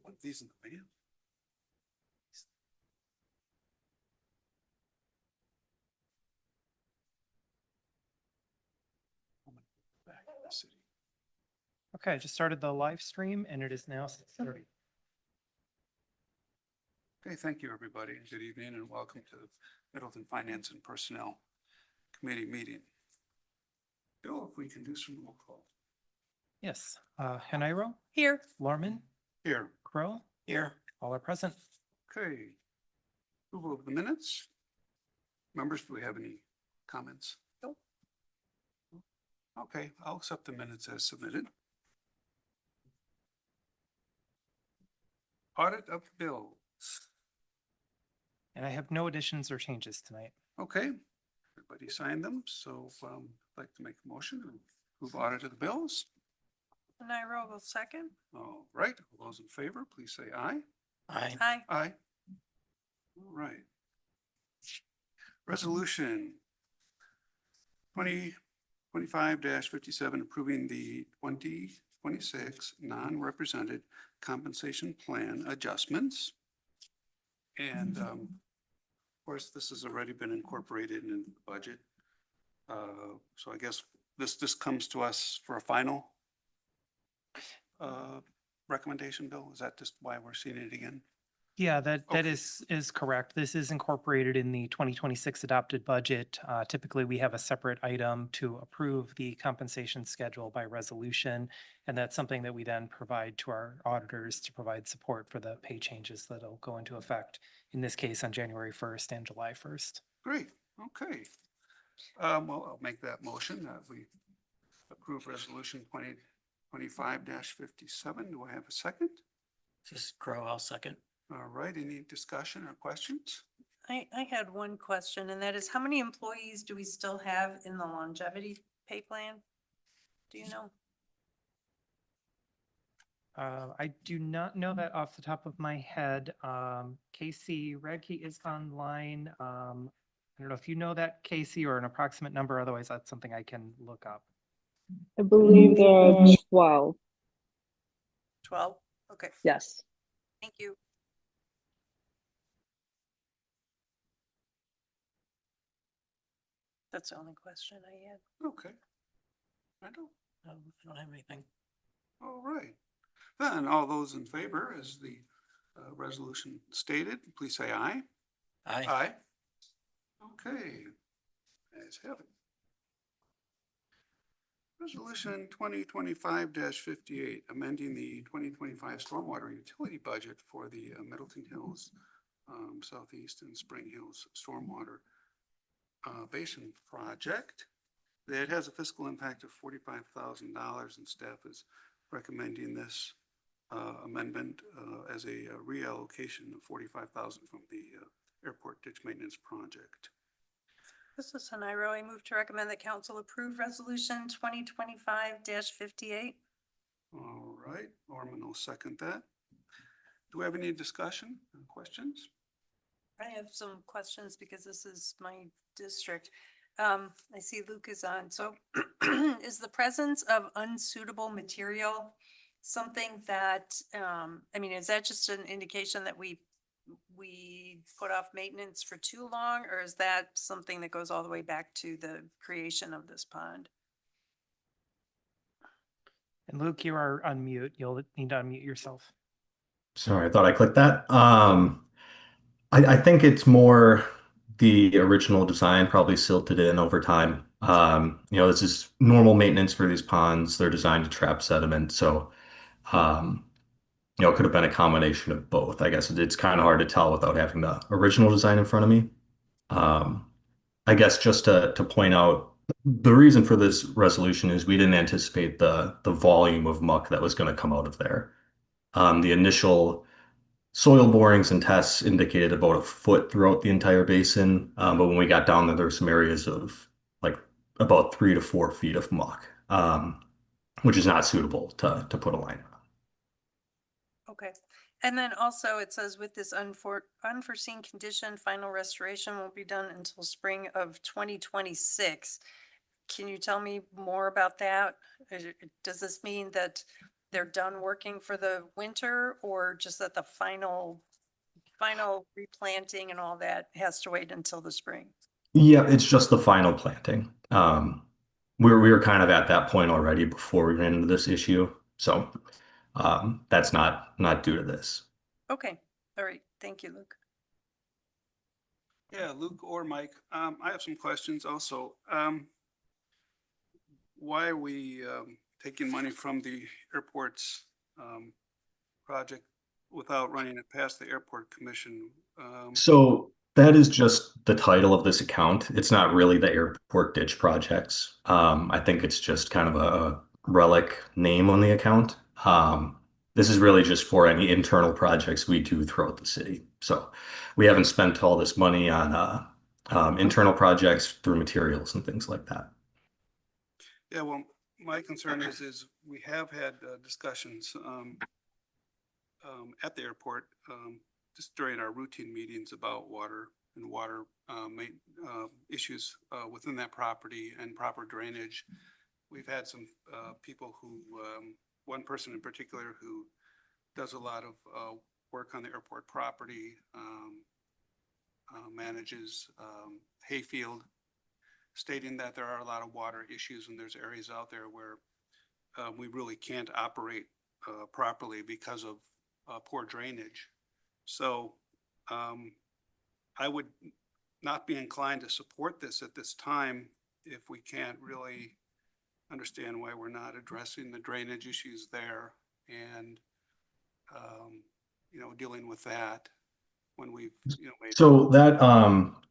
One of these in the mail. Back to the city. Okay, I just started the live stream and it is now 6:30. Okay, thank you, everybody. Good evening and welcome to the Middleton Finance and Personnel Committee meeting. Bill, if we can do some roll call. Yes, Heniro, Here. Lorman, Here. Crow, Here. all are present. Okay. Approval of the minutes. Members, do we have any comments? Nope. Okay, I'll accept the minutes as submitted. Audit of bills. And I have no additions or changes tonight. Okay, everybody signed them, so I'd like to make a motion to approve audit of the bills. And I will second. All right, all those in favor, please say aye. Aye. Aye. Aye. All right. Resolution 2025-57 approving the 2026 non-represented compensation plan adjustments. And of course, this has already been incorporated in the budget. So I guess this comes to us for a final recommendation, Bill? Is that just why we're seeing it again? Yeah, that Okay. is correct. This is incorporated in the 2026 adopted budget. Typically, we have a separate item to approve the compensation schedule by resolution. And that's something that we then provide to our auditors to provide support for the pay changes that'll go into effect, in this case, on January 1st and July 1st. Great, okay. Well, I'll make that motion that we approve resolution 2025-57. Do I have a second? This is Crow, I'll second. All right, any discussion or questions? I had one question, and that is, how many employees do we still have in the longevity pay plan? Do you know? I do not know that off the top of my head. Casey Radke is online. I don't know if you know that, Casey, or an approximate number. Otherwise, that's something I can look up. I believe there are 12. 12? Okay, Yes. thank you. That's the only question I had. Okay. I don't. I don't have anything. All right. Then all those in favor, as the resolution stated, please say aye. Aye. Aye. Okay. Ayes have it. Resolution 2025-58, amending the 2025 stormwater utility budget for the Middleton Hills, Southeast and Spring Hills Stormwater Basin Project. That has a fiscal impact of $45,000, and staff is recommending this amendment as a reallocation of $45,000 from the airport ditch maintenance project. This is Heniro. I move to recommend that council approve resolution 2025-58. All right, Norman will second that. Do we have any discussion or questions? I have some questions because this is my district. I see Luke is on. So is the presence of unsuitable material something that, I mean, is that just an indication that we put off maintenance for too long, or is that something that goes all the way back to the creation of this pond? And Luke, you are on mute. You'll need to unmute yourself. Sorry, I thought I clicked that. I think it's more the original design probably silted in over time. This is normal maintenance for these ponds. They're designed to trap sediment. So, it could have been a combination of both. I guess it's kind of hard to tell without having the original design in front of me. I guess just to point out, the reason for this resolution is we didn't anticipate the volume of muck that was going to come out of there. The initial soil borings and tests indicated about a foot throughout the entire basin. But when we got down there were some areas of like about 3 to 4 feet of muck, which is not suitable to put a line on. Okay. And then also it says with this unforeseen condition, final restoration won't be done until spring of 2026. Can you tell me more about that? Does this mean that they're done working for the winter, or just that the final replanting and all that has to wait until the spring? Yeah, it's just the final planting. We were kind of at that point already before we ran into this issue, so that's not due to this. Okay, all right, thank you, Luke. Yeah, Luke or Mike, I have some questions also. Why are we taking money from the airport's project without running it past the airport commission? So that is just the title of this account. It's not really the airport ditch projects. I think it's just kind of a relic name on the account. This is really just for any internal projects we do throughout the city. So we haven't spent all this money on internal projects through materials and things like that. Yeah, well, my concern is we have had discussions at the airport just during our routine meetings about water and water issues within that property and proper drainage. We've had some people who, one person in particular who does a lot of work on the airport property, manages hayfield, stating that there are a lot of water issues and there's areas out there where we really can't operate properly because of poor drainage. So I would not be inclined to support this at this time if we can't really understand why we're not addressing the drainage issues there and, dealing with that when we've, made. So that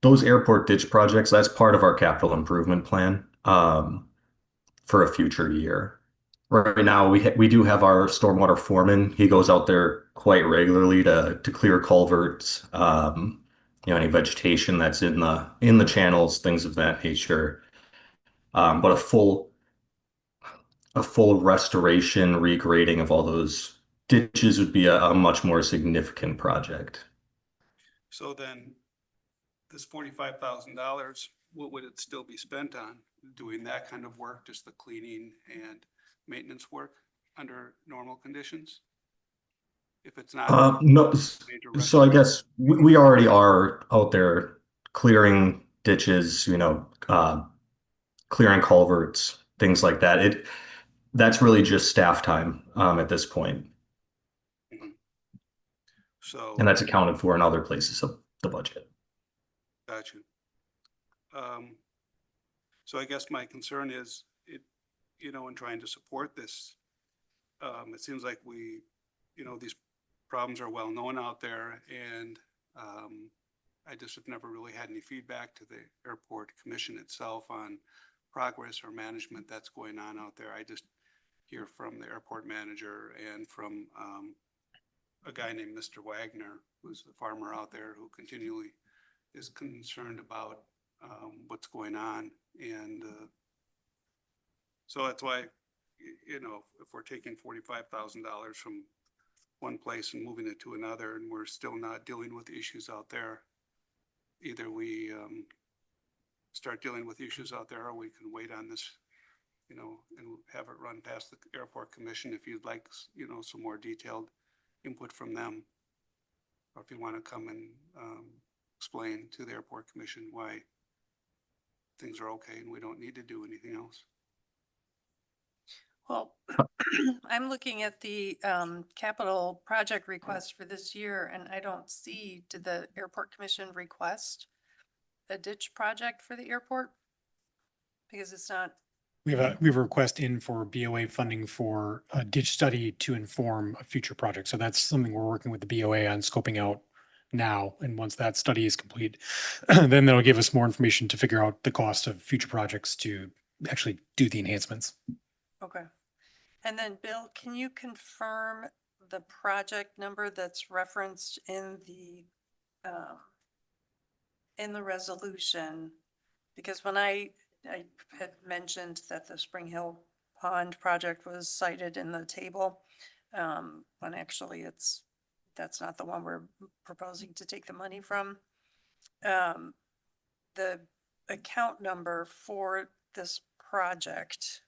those airport ditch projects, that's part of our capital improvement plan for a future year. Right now, we do have our stormwater foreman. He goes out there quite regularly to clear culverts, any vegetation that's in the channels, things of that nature. But a full restoration, regrading of all those ditches would be a much more significant project. So then this $45,000, what would it still be spent on? Doing that kind of work, just the cleaning and maintenance work under normal conditions? If it's not No, major so I restoration. guess we already are out there clearing ditches, clearing culverts, things like that. That's really just staff time at this point, Mhm. So, and that's accounted for in other places of the budget. got you. So I guess my concern is in trying to support this, it seems like these problems are well known out there, and I just have never really had any feedback to the airport commission itself on progress or management that's going on out there. I just hear from the airport manager and from a guy named Mr. Wagner, who's the farmer out there who continually is concerned about what's going on. And so that's why, if we're taking $45,000 from one place and moving it to another, and we're still not dealing with issues out there, either we start dealing with issues out there, or we can wait on this, and have it run past the airport commission if you'd like, some more detailed input from them. Or if you want to come and explain to the airport commission why things are okay and we don't need to do anything else. Well, I'm looking at the capital project request for this year, and I don't see, did the airport commission request a ditch project for the airport? Because it's not, We have a request in for BOA funding for a ditch study to inform a future project. So that's something we're working with the BOA on scoping out now. And once that study is complete, then that'll give us more information to figure out the cost of future projects to actually do the enhancements. okay. And then Bill, can you confirm the project number that's referenced in the resolution? Because when I had mentioned that the Spring Hill Pond project was cited in the table, when actually that's not the one we're proposing to take the money from. The account number for this project,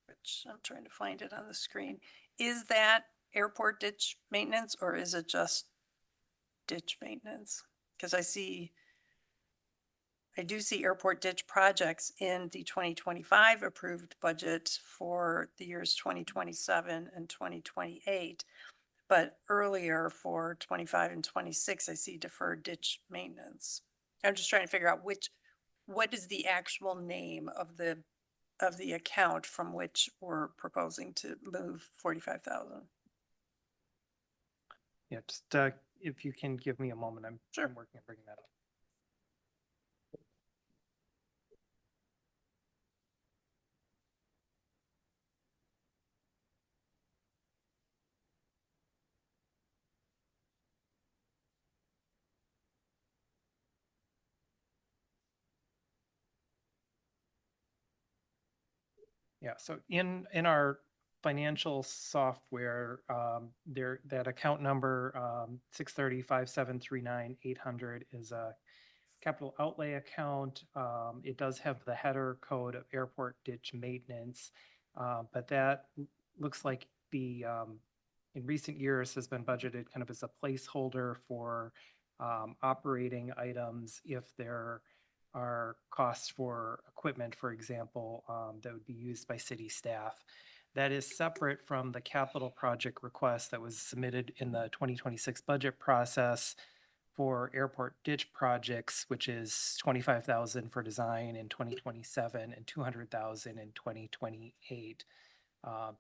which I'm trying to find it on the screen, is that airport ditch maintenance or is it just ditch maintenance? Because I do see airport ditch projects in the 2025 approved budget for the years 2027 and 2028. But earlier for 25 and 26, I see deferred ditch maintenance. I'm just trying to figure out what is the actual name of the account from which we're proposing to move 45,000. Yeah, just if you can give me a moment, I'm working on bringing that up. Yeah, so in our financial software, that account number 630-5739-800 is a capital outlay account. It does have the header code of airport ditch maintenance, but that looks like in recent years has been budgeted kind of as a placeholder for operating items if there are costs for equipment, for example, that would be used by city staff. That is separate from the capital project request that was submitted in the 2026 budget process for airport ditch projects, which is 25,000 for design in 2027 and 200,000 in 2028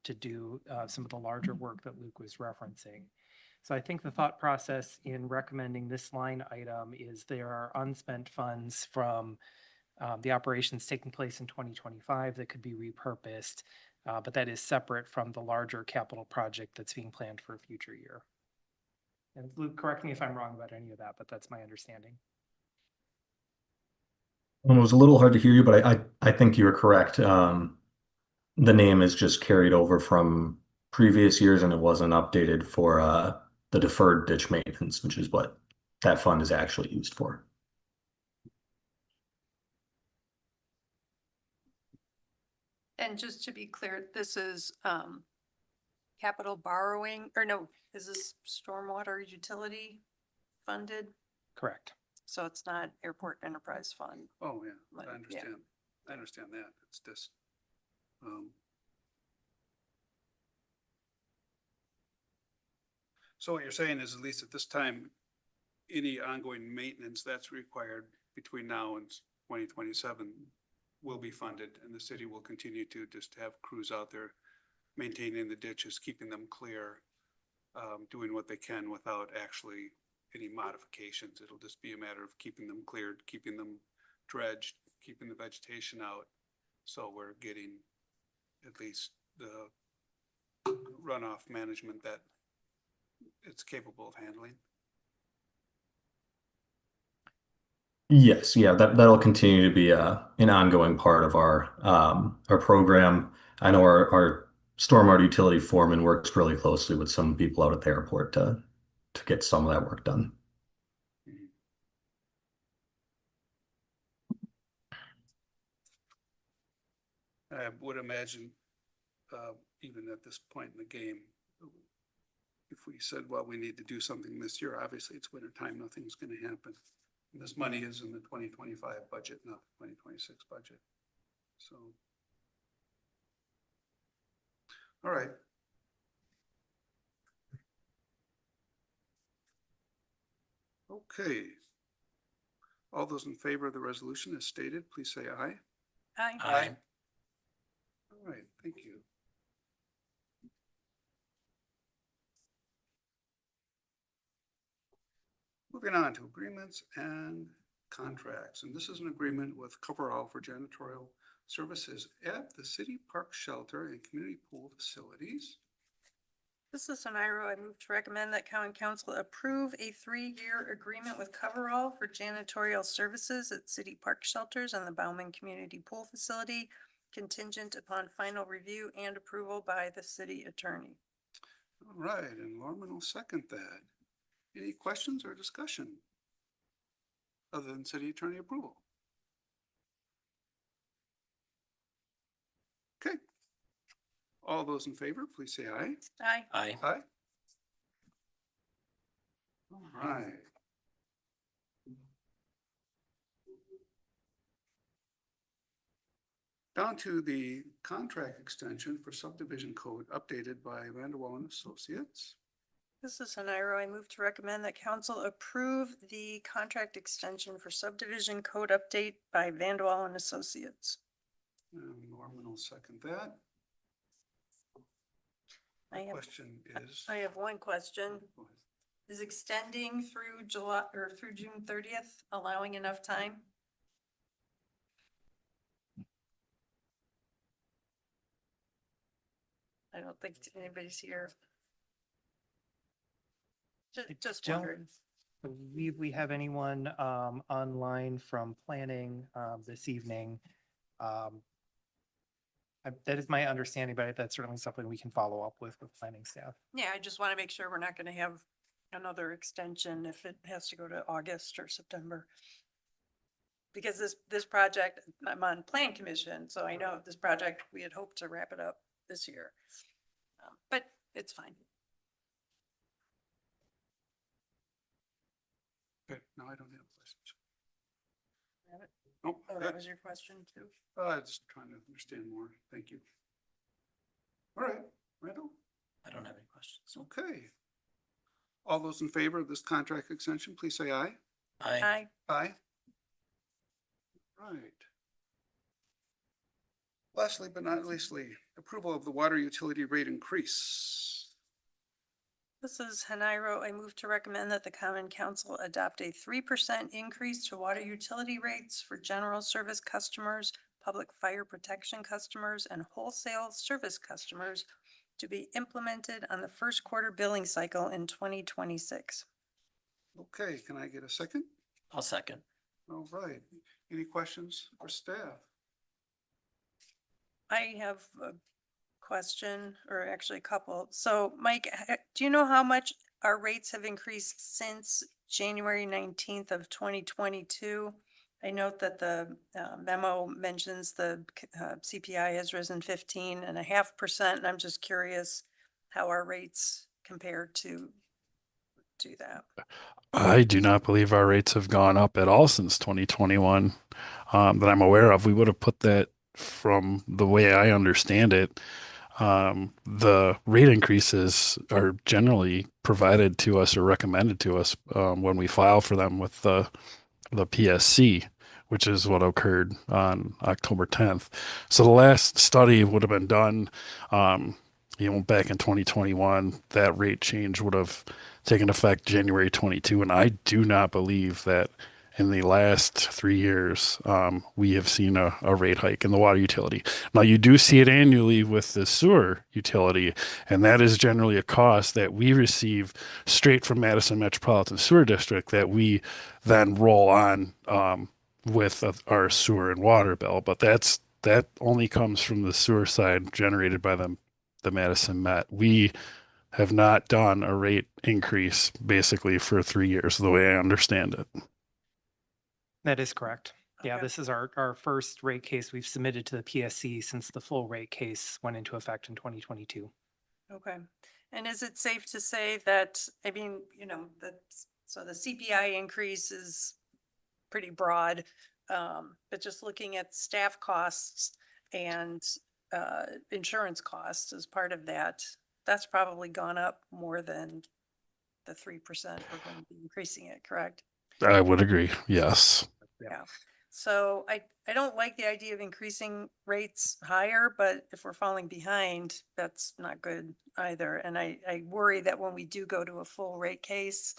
to do some of the larger work that Luke was referencing. So I think the thought process in recommending this line item is there are unspent funds from the operations taking place in 2025 that could be repurposed, but that is separate from the larger capital project that's being planned for a future year. And Luke, correct me if I'm wrong about any of that, but that's my understanding. It was a little hard to hear you, but I think you were correct. The name is just carried over from previous years and it wasn't updated for the deferred ditch maintenance, which is what that fund is actually used for. And just to be clear, this is capital borrowing, or no, is this stormwater utility funded? Correct. So it's not airport enterprise fund. Oh, yeah, Money, I yeah. understand. I understand that. It's just, so what you're saying is, at least at this time, any ongoing maintenance that's required between now and 2027 will be funded, and the city will continue to just have crews out there maintaining the ditches, keeping them clear, doing what they can without actually any modifications. It'll just be a matter of keeping them cleared, keeping them dredged, keeping the vegetation out. So we're getting at least the runoff management that it's capable of handling. Yes, yeah, that'll continue to be an ongoing part of our program. I know our stormwater utility foreman works really closely with some people out at the airport to get some of that work done. I would imagine, even at this point in the game, if we said, well, we need to do something this year, obviously it's winter time, nothing's going to happen. And this money is in the 2025 budget, not the 2026 budget. So, all right. Okay. All those in favor of the resolution as stated, please say aye. Aye. Aye. All right, thank you. Moving on to agreements and contracts, and this is an agreement with Coverall for janitorial services at the city park shelter and community pool facilities. This is an IRO. I move to recommend that county council approve a 3-year agreement with Coverall for janitorial services at city park shelters and the Bauman Community Pool Facility, contingent upon final review and approval by the city attorney. All right, and Norman will second that. Any questions or discussion other than city attorney approval? Okay. All those in favor, please say aye. Aye. Aye. Aye. All right. Down to the contract extension for subdivision code updated by Vanderwall and Associates. This is Haniro. I move to recommend that council approve the contract extension for subdivision code update by Vanderwall and Associates. Norman will second that. I The have- question is. I have one question. Go ahead. Is extending through July or through June 30th, allowing enough time? I don't think anybody's here. Just don't wondering. believe we have anyone online from planning this evening. That is my understanding, but that's certainly something we can follow up with planning staff. Yeah, I just want to make sure we're not going to have another extension if it has to go to August or September. Because this project, I'm on plan commission, so I know this project, we had hoped to wrap it up this year. But it's fine. Okay, no, I don't have questions. Have it? Nope, Oh, good. that was your question too? Just trying to understand more. Thank you. All right, Randall? I don't have any questions. Okay. All those in favor of this contract extension, please say aye. Aye. Aye. Aye. Right. Lastly, but not leastly, approval of the water utility rate increase. This is Haniro. I move to recommend that the Common Council adopt a 3% increase to water utility rates for general service customers, public fire protection customers, and wholesale service customers to be implemented on the first quarter billing cycle in 2026. Okay, can I get a second? I'll second. Oh. All right. Any questions for staff? I have a question, or actually a couple. So Mike, do you know how much our rates have increased since January 19th of 2022? I note that the memo mentions the CPI has risen 15.5%, and I'm just curious how our rates compare to that. I do not believe our rates have gone up at all since 2021 that I'm aware of. We would have put that from the way I understand it. The rate increases are generally provided to us or recommended to us when we file for them with the PSC, which is what occurred on October 10th. So the last study would have been done, back in 2021. That rate change would have taken effect January 22, and I do not believe that in the last 3 years we have seen a rate hike in the water utility. Now you do see it annually with the sewer utility, and that is generally a cost that we receive straight from Madison Metropolitan Sewer District that we then roll on with our sewer and water bill. But that only comes from the sewer side generated by the Madison Met. We have not done a rate increase basically for 3 years, the way I understand it. That is correct. Yeah, Okay. this is our first rate case we've submitted to the PSC since the full rate case went into effect in 2022. Okay. And is it safe to say that, I mean, so the CPI increase is pretty broad, but just looking at staff costs and insurance costs as part of that, that's probably gone up more than the 3% we're going to be increasing it, correct? I would agree. Yes. Yeah. So I don't like the idea of increasing rates higher, but if we're falling behind, that's not good either. And I worry that when we do go to a full rate case,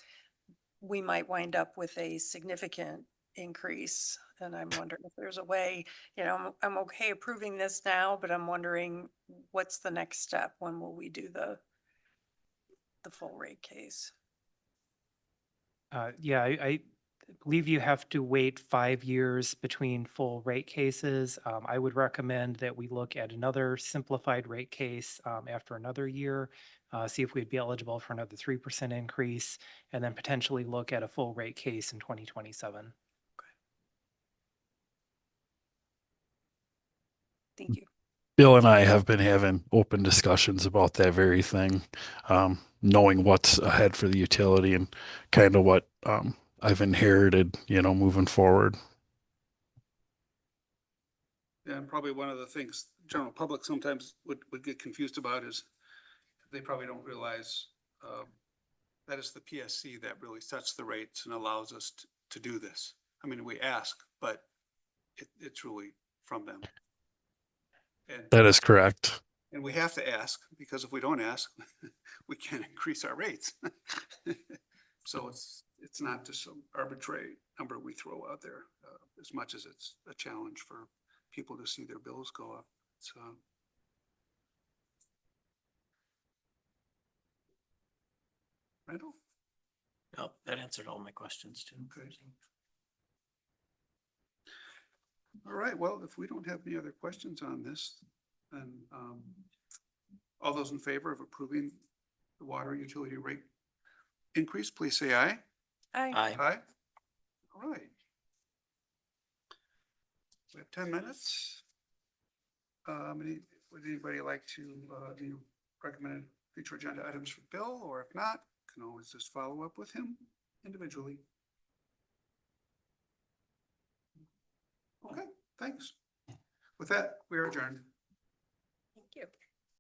we might wind up with a significant increase. And I'm wondering if there's a way, I'm okay approving this now, but I'm wondering what's the next step? When will we do the full rate case? Yeah, I believe you have to wait 5 years between full rate cases. I would recommend that we look at another simplified rate case after another year, see if we'd be eligible for another 3% increase, and then potentially look at a full rate case in 2027. Thank you. Bill and I have been having open discussions about that very thing, knowing what's ahead for the utility and kind of what I've inherited, moving forward. Yeah, and probably one of the things general public sometimes would get confused about is they probably don't realize that it's the PSC that really sets the rates and allows us to do this. I mean, we ask, but it's really from them. And, That is correct. and we have to ask, because if we don't ask, we can't increase our rates. So it's not just some arbitrary number we throw out there, as much as it's a challenge for people to see their bills go up. So. Randall? No, that answered all my questions too. Okay. All right, well, if we don't have any other questions on this, then all those in favor of approving the water utility rate increase, please say aye. Aye. Aye. Aye. All right. We have 10 minutes. Would anybody like to do recommended future agenda items for Bill, or if not, can always just follow up with him individually. Okay, thanks. With that, we are adjourned.